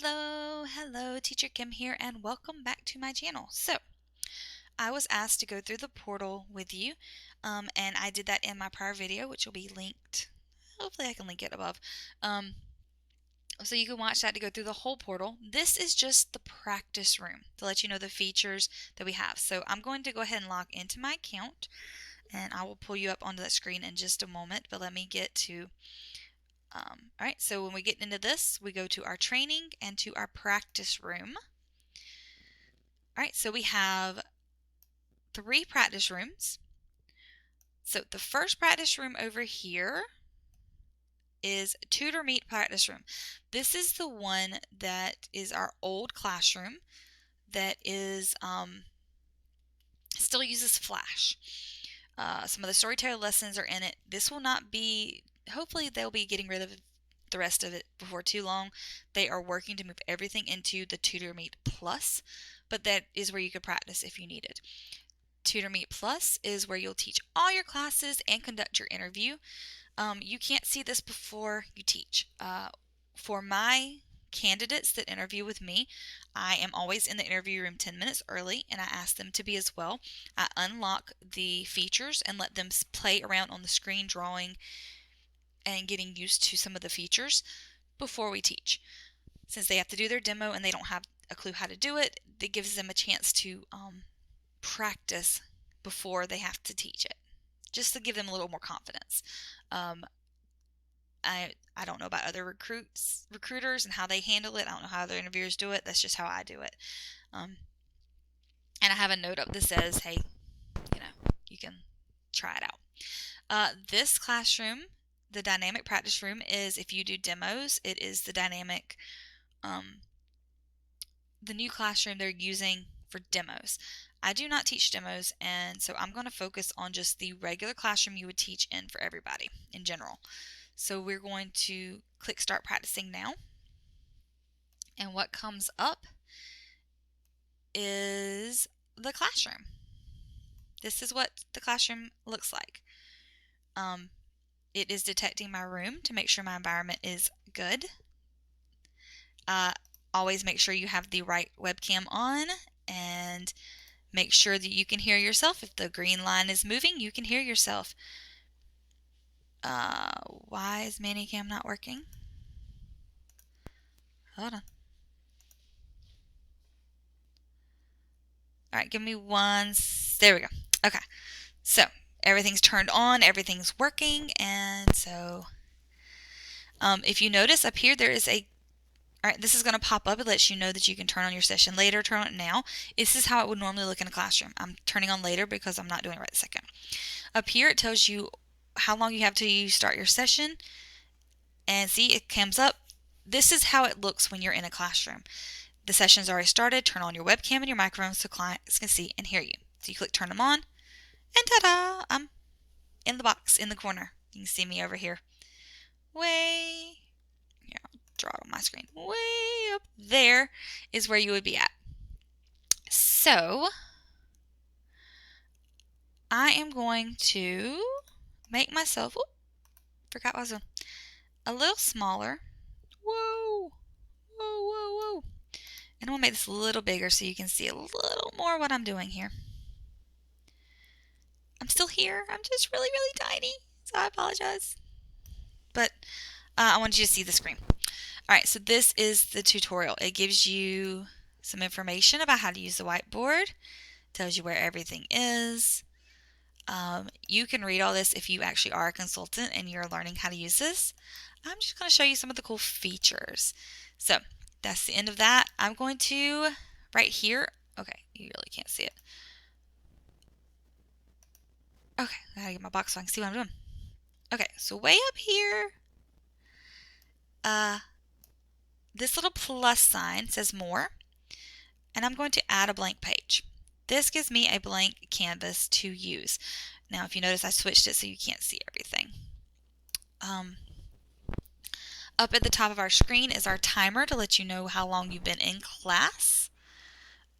Hello, Teacher Kim here, and welcome back to my channel. So, I was asked to go through the portal with you, and I did that in my prior video, which will be linked. Hopefully I can link it above. So you can watch that to go through the whole portal. This is just the practice room to let you know the features that we have. So I'm going to go ahead and log into my account, and I will pull you up onto that screen in just a moment, but let me get to all right, so when we get into this, we go to our training and to our practice room. All right, so we have 3 practice rooms. So the first practice room over here is Tutor Meet practice room. This is the one that is our old classroom that is still uses Flash. Some of the storytelling lessons are in it. This will not be, hopefully they'll be getting rid of the rest of it before too long. They are working to move everything into the Tutor Meet Plus, but that is where you could practice if you needed. Tutor Meet Plus is where you'll teach all your classes and conduct your interview. You can't see this before you teach. For my candidates that interview with me, I am always in the interview room 10 minutes early, and I ask them to be as well. I unlock the features and let them play around on the screen, drawing and getting used to some of the features before we teach. Since they have to do their demo and they don't have a clue how to do it, it gives them a chance to practice before they have to teach it, just to give them a little more confidence. I don't know about other recruiters and how they handle it. I don't know how other interviewers do it. That's just how I do it. And I have a note up that says, hey, you can try it out. This classroom, the dynamic practice room, is if you do demos, it is the dynamic, the new classroom they're using for demos. I do not teach demos, and so I'm going to focus on just the regular classroom you would teach in for everybody in general. So we're going to click Start Practicing now. And what comes up is the classroom. This is what the classroom looks like. It is detecting my room to make sure my environment is good. Always make sure you have the right webcam on, and make sure that you can hear yourself. If the green line is moving, you can hear yourself. Why is Manicam not working? Hold on. All right, give me there we go. Okay, so everything's turned on, everything's working, and so if you notice up here, there is all right, this is going to pop up. It lets you know that you can turn on your session later, turn on it now. This is how it would normally look in a classroom. I'm turning on later because I'm not doing it right this second. Up here, it tells you how long you have till you start your session. And see, it comes up. This is how it looks when you're in a classroom. The session's already started. Turn on your webcam and your microphone so clients can see and hear you. So you click turn them on, and ta-da! I'm in the box in the corner. You can see me over here. I'll draw it on my screen. Way up there is where you would be at. So I am going to make myself, forgot what I was doing, a little smaller. Whoa. And I'm going to make this a little bigger so you can see a little more what I'm doing here. I'm still here. I'm just really, really tiny, so I apologize. But I wanted you to see the screen. All right, so this is the tutorial. It gives you some information about how to use the whiteboard. Tells you where everything is. You can read all this if you actually are a consultant and you're learning how to use this. I'm just going to show you some of the cool features. So that's the end of that. I'm going to, right here, okay, you really can't see it. Okay, I gotta get my box so I can see what I'm doing. Okay, so way up here, this little plus sign says more, and I'm going to add a blank page. This gives me a blank canvas to use. Now, if you notice, I switched it so you can't see everything. Up at the top of our screen is our timer to let you know how long you've been in class.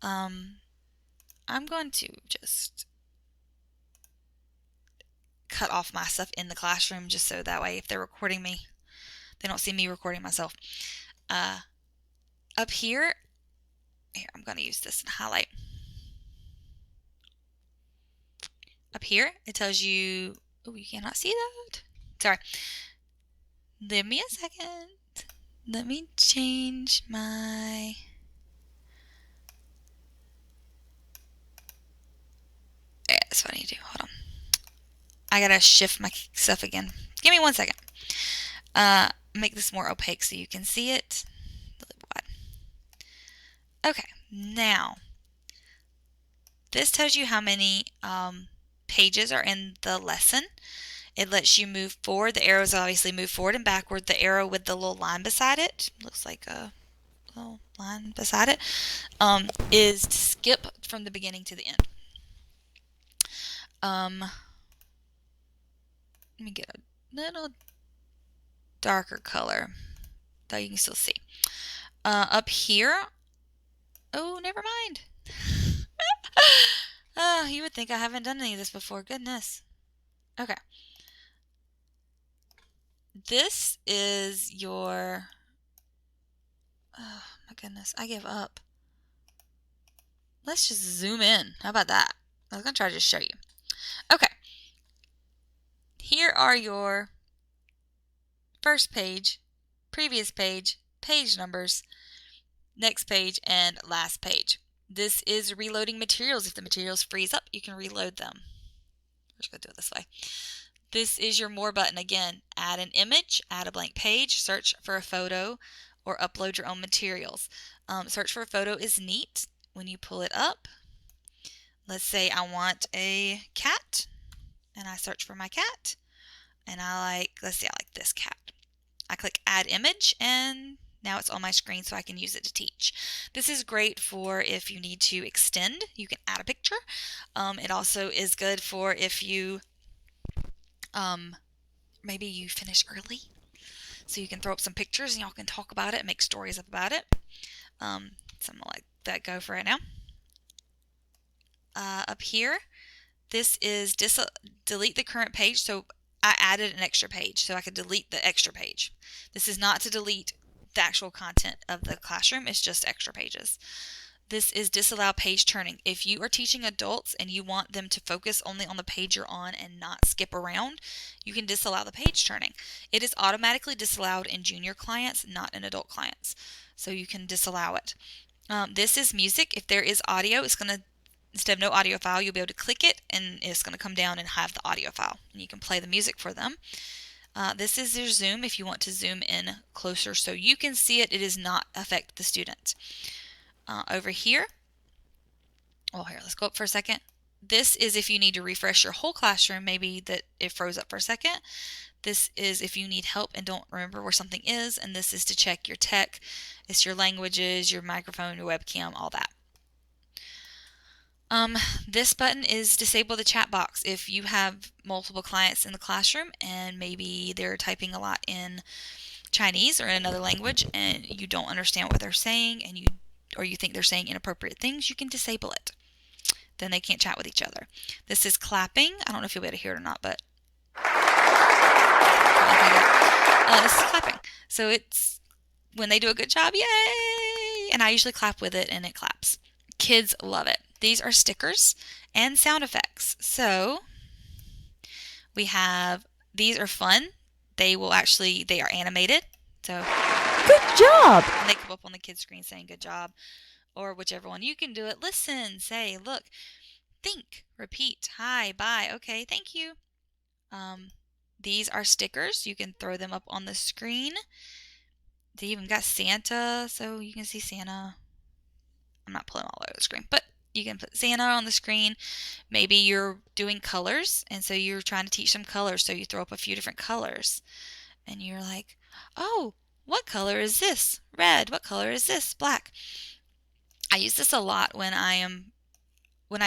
I'm going to just cut off my stuff in the classroom just so that way if they're recording me, they don't see me recording myself. Up here, I'm going to use this and highlight. Up here, it tells you, oh, you cannot see that. Sorry. Give me a second. Let me change my... Yeah, that's what I need to do. Hold on. I gotta shift my stuff again. Give me 1 second. Make this more opaque so you can see it. Okay, now this tells you how many pages are in the lesson. It lets you move forward. The arrows obviously move forward and backward. The arrow with the little line beside it, looks like a little line beside it, is to skip from the beginning to the end. Let me get a little darker color, though you can still see. Up here, oh, never mind. You would think I haven't done any of this before. Goodness. Okay. This is your... Oh, my goodness. I give up. Let's just zoom in. How about that? I was going to try to just show you. Okay. Here are your first page, previous page, page numbers, next page, and last page. This is reloading materials. If the materials freeze up, you can reload them. We're just going to do it this way. This is your More button. Again, add an image, add a blank page, search for a photo, or upload your own materials. Search for a photo is neat. When you pull it up, let's say I want a cat, and I search for my cat, and let's say I like this cat. I click Add Image, and now it's on my screen so I can use it to teach. This is great for if you need to extend. You can add a picture. It also is good for if you maybe you finish early, so you can throw up some pictures and y'all can talk about it and make stories up about it. Something like that go for right now. Up here, this is delete the current page. So I added an extra page, so I could delete the extra page. This is not to delete the actual content of the classroom, it's just extra pages. This is disallow page turning. If you are teaching adults and you want them to focus only on the page you're on and not skip around, you can disallow the page turning. It is automatically disallowed in junior clients, not in adult clients. So you can disallow it. This is music. If there is audio, it's going to, instead of no audio file, you'll be able to click it and it's going to come down and have the audio file. And you can play the music for them. This is your zoom. If you want to zoom in closer so you can see it, it does not affect the student. Over here, well, here, let's go up for a second. This is if you need to refresh your whole classroom, maybe that it froze up for a second. This is if you need help and don't remember where something is, and this is to check your tech. It's your languages, your microphone, your webcam, all that. This button is disable the chat box. If you have multiple clients in the classroom and maybe they're typing a lot in Chinese or in another language and you don't understand what they're saying and you think they're saying inappropriate things, you can disable it. Then they can't chat with each other. This is clapping. I don't know if you'll be able to hear it or not, but this is clapping. So it's when they do a good job, yay! And I usually clap with it and it claps. Kids love it. These are stickers and sound effects. So we have, these are fun. They are animated. So good job! And they come up on the kid's screen saying good job, or whichever one. You can do it. Listen, say, look, think, repeat, hi, bye, okay, thank you. These are stickers. You can throw them up on the screen. They even got Santa, so you can see Santa. I'm not pulling all over the screen, but you can put Santa on the screen. Maybe you're doing colors, and so you're trying to teach them colors, so you throw up a few different colors. And you're like, oh, what color is this? Red. What color is this? Black. I use this a lot when I'm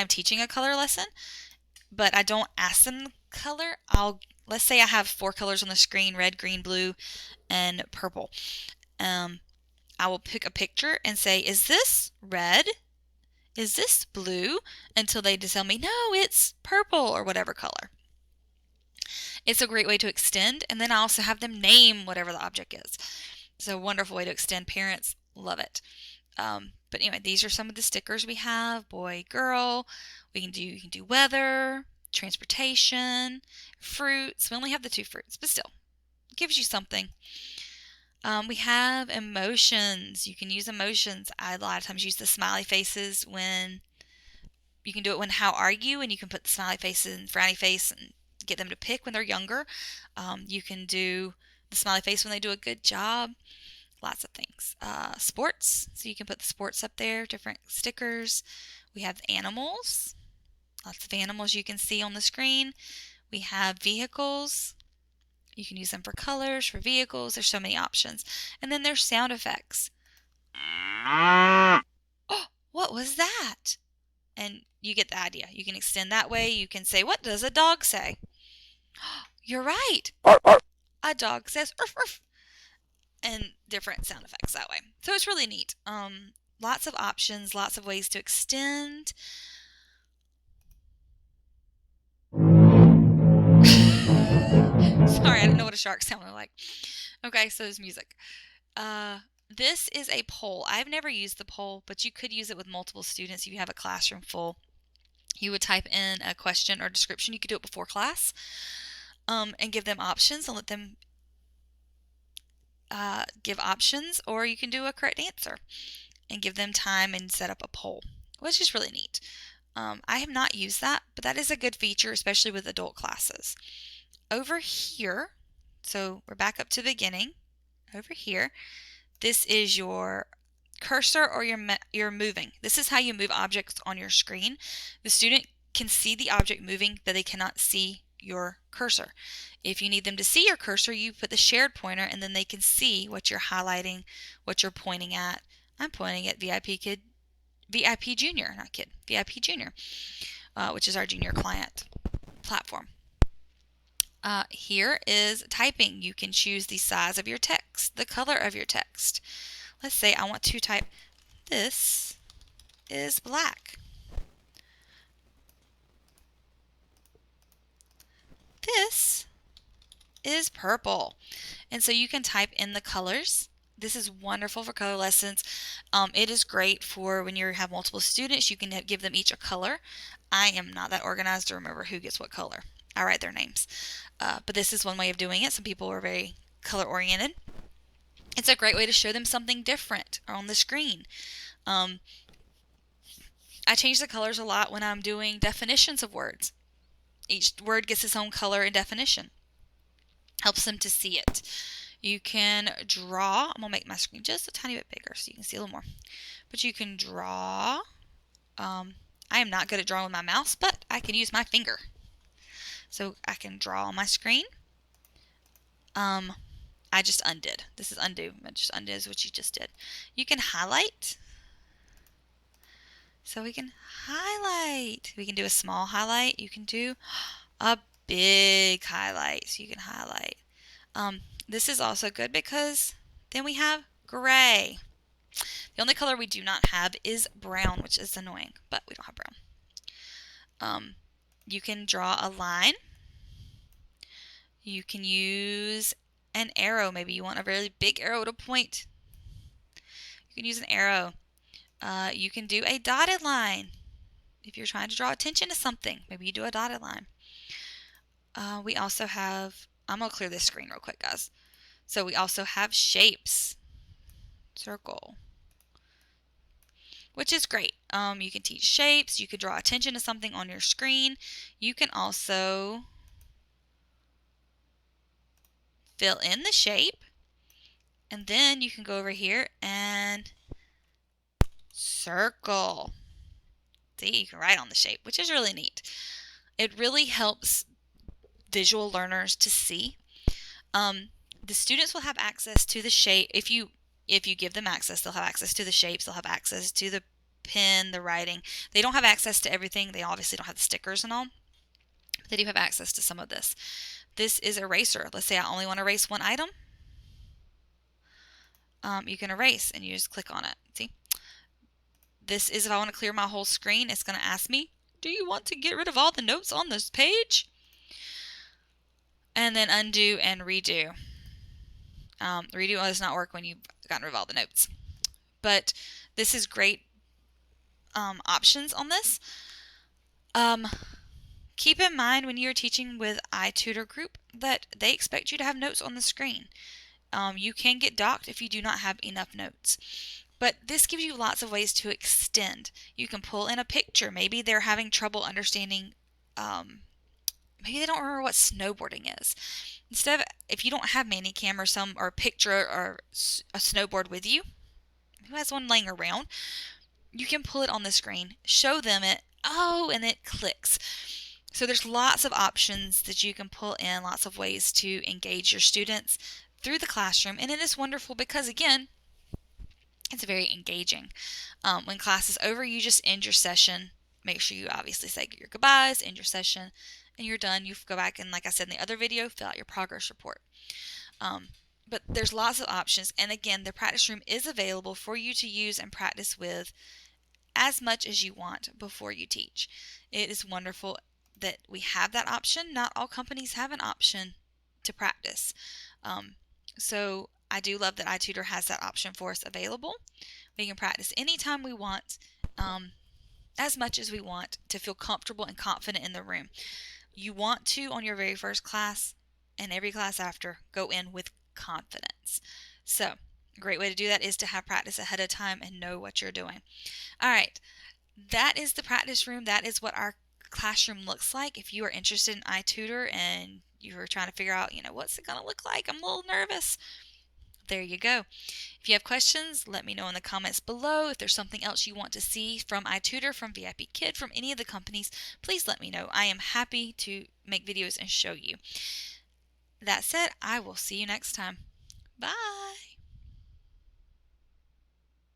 teaching a color lesson, but I don't ask them the color. Let's say I have 4 colors on the screen: red, green, blue, and purple. I will pick a picture and say, is this red? Is this blue? Until they just tell me, no, it's purple, or whatever color. It's a great way to extend, and then I also have them name whatever the object is. It's a wonderful way to extend. Parents Love it. But anyway, these are some of the stickers we have. Boy, girl. You can do weather, transportation, fruits. We only have the 2 fruits, but still, it gives you something. We have emotions. You can use emotions. I a lot of times use the smiley faces when you can do it when how are you, and you can put the smiley face and frowny face and get them to pick when they're younger. You can do the smiley face when they do a good job. Lots of things. Sports, so you can put the sports up there, different stickers. We have animals, lots of animals you can see on the screen. We have vehicles. You can use them for colors, for vehicles. There's so many options. And then there's sound effects. Oh, what was that? And you get the idea. You can extend that way. You can say, what does a dog say? You're right. A dog says, "Ruff, ruff," and different sound effects that way. So it's really neat. Lots of options, lots of ways to extend. Sorry, I didn't know what a shark sounded like. Okay, so there's music. This is a poll. I've never used the poll, but you could use it with multiple students if you have a classroom full. You would type in a question or description. You could do it before class, and give them options and let them give options, or you can do a correct answer and give them time and set up a poll, which is really neat. I have not used that, but that is a good feature, especially with adult classes. Over here, so we're back up to the beginning. Over here, this is your cursor or your moving. This is how you move objects on your screen. The student can see the object moving, but they cannot see your cursor. If you need them to see your cursor, you put the shared pointer, and then they can see what you're highlighting, what you're pointing at. I'm pointing at VIPKid, VIP Junior, not Kid, VIP Junior, which is our junior client platform. Here is typing. You can choose the size of your text, the color of your text. Let's say I want to type, this is black. This is purple. And so you can type in the colors. This is wonderful for color lessons. It is great for when you have multiple students. You can give them each a color. I am not that organized to remember who gets what color. I write their names. But this is one way of doing it. Some people are very color oriented. It's a great way to show them something different on the screen. I change the colors a lot when I'm doing definitions of words. Each word gets its own color and definition. Helps them to see it. You can draw. I'm going to make my screen just a tiny bit bigger so you can see a little more. But you can draw. I am not good at drawing with my mouse, but I can use my finger. So I can draw on my screen. I just undid. This is undo. I just undoes what you just did. You can highlight. So we can highlight. We can do a small highlight. You can do a big highlight. So you can highlight. This is also good because then we have gray. The only color we do not have is brown, which is annoying, but we don't have brown. You can draw a line. You can use an arrow. Maybe you want a really big arrow to point. You can use an arrow. You can do a dotted line. If you're trying to draw attention to something, maybe you do a dotted line. We also have, I'm going to clear this screen real quick, guys. So we also have shapes. Circle. Which is great. You can teach shapes. You can draw attention to something on your screen. You can also fill in the shape. And then you can go over here and circle. See, you can write on the shape, which is really neat. It really helps visual learners to see. The students will have access to the shape. If you give them access, they'll have access to the shapes. They'll have access to the pen, the writing. They don't have access to everything. They obviously don't have the stickers and all. But they do have access to some of this. This is eraser. Let's say I only want to erase one item. You can erase and you just click on it. See? This is if I want to clear my whole screen, it's going to ask me, do you want to get rid of all the notes on this page? And then undo and redo. Redo does not work when you've gotten rid of all the notes. but this is great options on this. Keep in mind when you're teaching with iTutorGroup that they expect you to have notes on the screen. You can get docked if you do not have enough notes. But this gives you lots of ways to extend. You can pull in a picture. Maybe they're having trouble understanding, maybe they don't remember what snowboarding is. Instead of, if you don't have Manicam or picture or a snowboard with you, who has one laying around, you can pull it on the screen, show them it, and it clicks. So there's lots of options that you can pull in, lots of ways to engage your students through the classroom, and it is wonderful because, again, it's very engaging. When class is over, you just end your session. Make sure you obviously say your goodbyes, end your session, and you're done. You go back and, like I said in the other video, fill out your progress report. But there's lots of options, and again, the practice room is available for you to use and practice with as much as you want before you teach. It is wonderful that we have that option. Not all companies have an option to practice. So I do love that iTutor has that option for us available. We can practice anytime we want, as much as we want, to feel comfortable and confident in the room. You want to, on your very first class and every class after, go in with confidence. So a great way to do that is to have practice ahead of time and know what you're doing. All right, that is the practice room. That is what our classroom looks like. If you are interested in iTutor and you're trying to figure out, what's it going to look like? I'm a little nervous. There you go. If you have questions, let me know in the comments below. If there's something else you want to see from iTutor, from VIPKid, from any of the companies, please let me know. I am happy to make videos and show you. That said, I will see you next time. Bye.